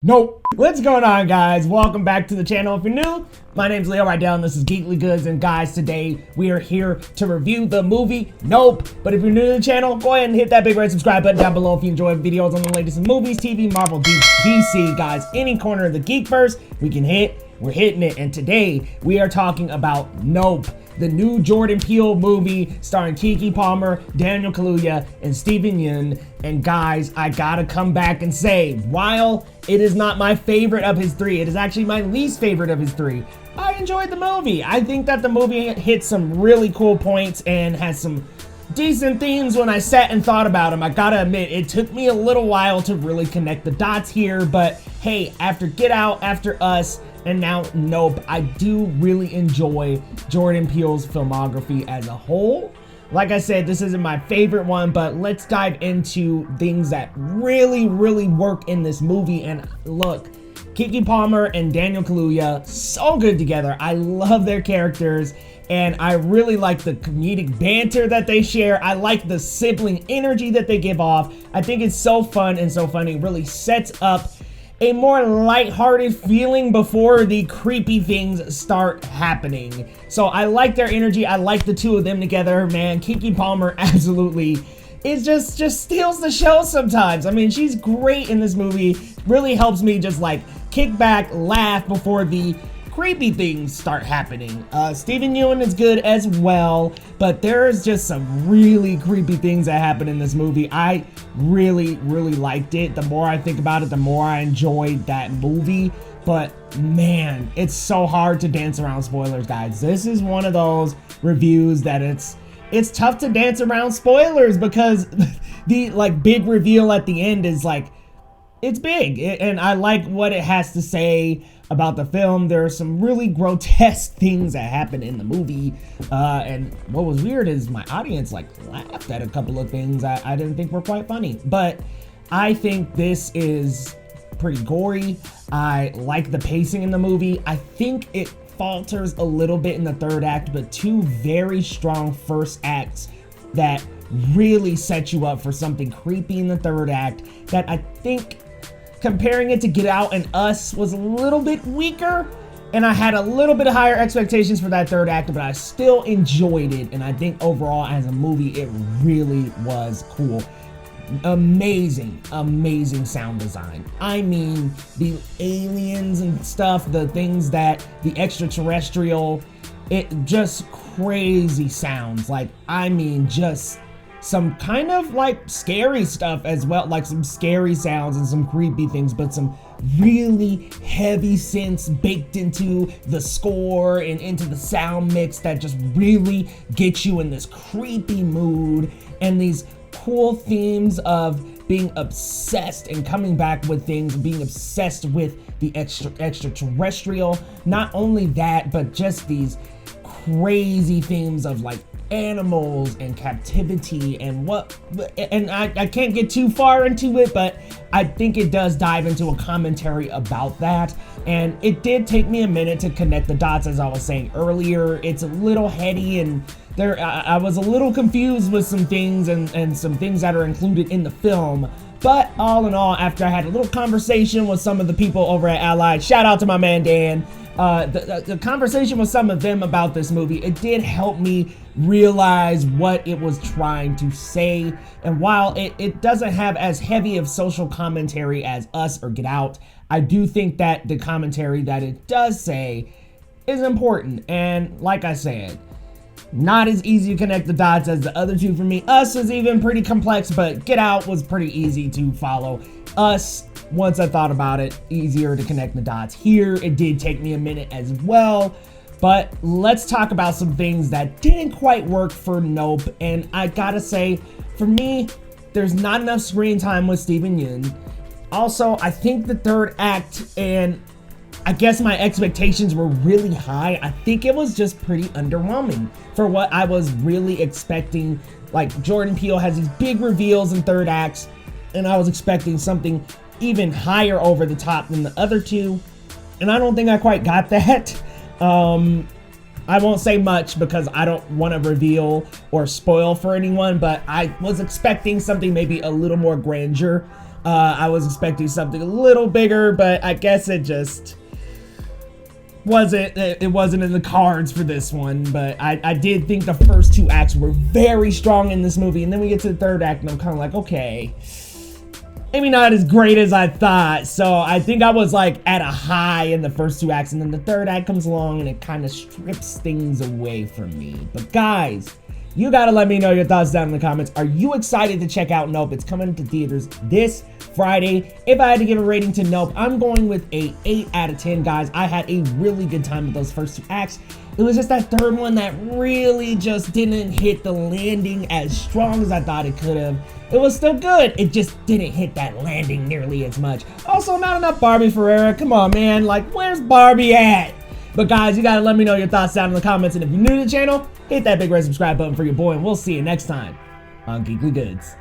Nope. What's going on, guys? Welcome back to the channel. If you're new, my name's Leo Rydell and this is Geekly Goods, and guys, today we are here to review the movie Nope. But if you're new to the channel, go ahead and hit that big red subscribe button down below if you enjoy videos on the latest in movies, TV, Marvel, DC. Guys, any corner of the geekverse we can hit, we're hitting it. And today we are talking about Nope, the new Jordan Peele movie starring Keke Palmer, Daniel Kaluuya, and Steven Yeun. And guys, I gotta come back and say, while it is not my favorite of his three, it is actually my least favorite of his three, I enjoyed the movie. I think that the movie hit some really cool points and has some decent themes when I sat and thought about them. I gotta admit, it took me a little while to really connect the dots here, but hey, after Get Out, after Us, and now Nope, I do really enjoy Jordan Peele's filmography as a whole. Like I said, this isn't my favorite one, but let's dive into things that really work in this movie. And look, Keke Palmer and Daniel Kaluuya, so good together. I love their characters, and I really like the comedic banter that they share. I like the sibling energy that they give off. I think it's so fun and so funny. It really sets up a more lighthearted feeling before the creepy things start happening. So I like their energy. I like the two of them together, man. Keke Palmer absolutely is just steals the show sometimes. I mean, she's great in this movie. Really helps me just like kick back, laugh before the creepy things start happening. Steven Yeun is good as well, but there's just some really creepy things that happen in this movie. I really liked it. The more I think about it, the more I enjoyed that movie. But man, it's so hard to dance around spoilers, guys. This is one of those reviews that it's tough to dance around spoilers because the like big reveal at the end is like, it's big, and I like what it has to say about the film. There are some really grotesque things that happen in the movie, and what was weird is my audience like laughed at a couple of things I didn't think were quite funny. But I think this is pretty gory. I like the pacing in the movie. I think it falters a little bit in the third act, but two very strong first acts that really set you up for something creepy in the third act that I think, comparing it to Get Out and Us, was a little bit weaker, and I had a little bit higher expectations for that third act, but I still enjoyed it. And I think overall as a movie, it really was cool. Amazing sound design. I mean, the aliens and stuff, the things that the extraterrestrial, it just crazy sounds. Like, I mean, just some kind of like scary stuff as well, like some scary sounds and some creepy things, but some really heavy synths baked into the score and into the sound mix that just really get you in this creepy mood, and these cool themes of being obsessed and coming back with things, being obsessed with the extraterrestrial. Not only that, but just these crazy themes of like animals and captivity and I can't get too far into it, but I think it does dive into a commentary about that. And it did take me a minute to connect the dots, as I was saying earlier. It's a little heady, and I was a little confused with some things and some things that are included in the film. But all in all, after I had a little conversation with some of the people over at Allied, shout out to my man Dan, the conversation with some of them about this movie, it did help me realize what it was trying to say. And while it doesn't have as heavy of social commentary as Us or Get Out, I do think that the commentary that it does say is important. And like I said, not as easy to connect the dots as the other two for me. Us is even pretty complex, but Get Out was pretty easy to follow. Us, once I thought about it, easier to connect the dots. Here, it did take me a minute as well. But let's talk about some things that didn't quite work for Nope. And I gotta say, for me, there's not enough screen time with Steven Yeun. Also, I think the third act, and I guess my expectations were really high. I think it was just pretty underwhelming for what I was really expecting. Like, Jordan Peele has these big reveals in third acts, and I was expecting something even higher over the top than the other two, and I don't think I quite got that. I won't say much because I don't want to reveal or spoil for anyone, but I was expecting something maybe a little more grandeur I was expecting something a little bigger, but I guess it just wasn't in the cards for this one. But I did think the first 2 acts were very strong in this movie, and then we get to the 3rd act and I'm kind of like, okay, maybe not as great as I thought. So I think I was like at a high in the first 2 acts, and then the 3rd act comes along and it kind of strips things away from me. But guys, you gotta let me know your thoughts down in the comments. Are you excited to check out Nope? It's coming to theaters this Friday. If I had to give a rating to Nope, I'm going with a 8 out of 10, guys. I had a really good time with those first 2 acts. It was just that 3rd one that really just didn't hit the landing as strong as I thought it could have. It was still good, it just didn't hit that landing nearly as much. Also, not enough Barbie Ferreira. Come on, man, like, where's Barbie at? But guys, you gotta let me know your thoughts down in the comments, and if you're new to the channel, hit that big red subscribe button for your boy, and we'll see you next time on Geekly Goods.